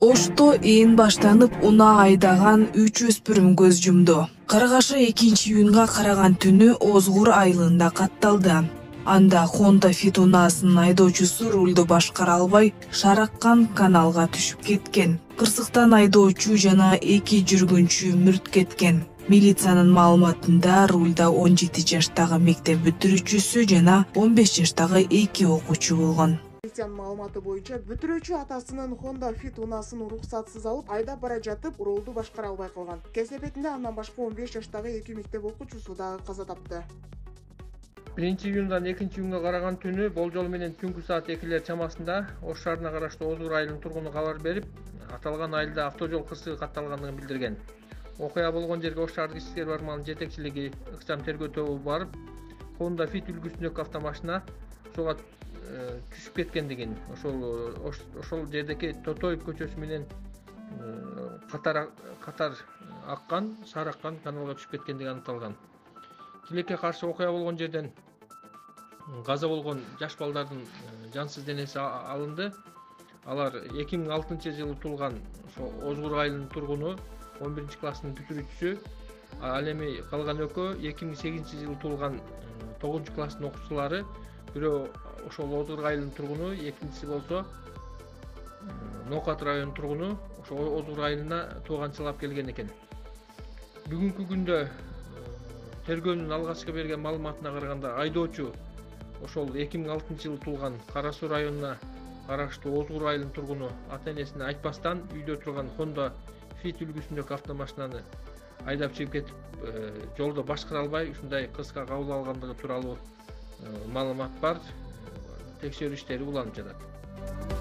Ошто ээн баштанып унаа айдаган 3 өспүрүм көз жумду. Каргашы 2-июнга караган түнү Озгур айылында катталды. Анда Honda Fit унаасынын айдоочусу рулду башкара албай шараккан каналга түшүп кеткен. Кырсыктан айдоочу жана 2 жүргүнчү мүрт кеткен. Милициянын маалыматында рулда 17 жаштагы мектеп бүтүрүүчүсү жана 15 жаштагы 2 окуучу болгон. Милициянын маалыматы боюнча бүтүрүүчү атасынын Honda Fit унаасын уруксатсыз алып айдап бара жатып рулду башкара албай калган. Кесепетинде андан башка 15 жаштагы 2 мектеп окуучусу дагы каза тапты. 1-июндан 2-июнга караган түнү болжол менен түнкү саат 2 чамасында Ош шаарына караштуу Озгур айылынын тургуну кабар берип, аталган айылда автожол кырсыгы катталгандыгын билдирген. Окуя болгон жерге Ош шаардык ички ishler бармагынын жетекчилиги ыкчам тергөө тобу барып, Honda Fit үлгүсүндөгү автомашина ошого түшүп кеткендигин, ошол жердеки Тотоев көчөсү менен катар аккан, шараккан каналга түшүп кеткендиги аныкталган. Тилекке каршы окуя болгон жерден каза болгон жаш балдардын жансыз денеси алынды. Алар 2006-жылы туулган Озгур айылынын тургуну, 11-класстын бүтүрүүчүсү, ал эми калган экөө 2008-жылы туулган 9-класстын окуучулары. Бирөө ошол Озгур айылынын тургуну, экинчиси болсо Нокат районунун тургуну, ошол Озгур айылына тууганчылап келген экен. Бүгүнкү күндө тергөөнүн алгачкы берген маалыматына караганда айдоочу ошол 2006-жылы туулган Кара Суу районуна караштуу Озгур айылынын тургуну ата-энесине айтпастан үйдө турган Honda Fit үлгүсүндөгү автомашинаны айдап чыгып кетип, жолдо башкара албай ушундай кыска кабыл алгандыгы тууралуу маалымат бар. Текшерүү иштери уланып жатат.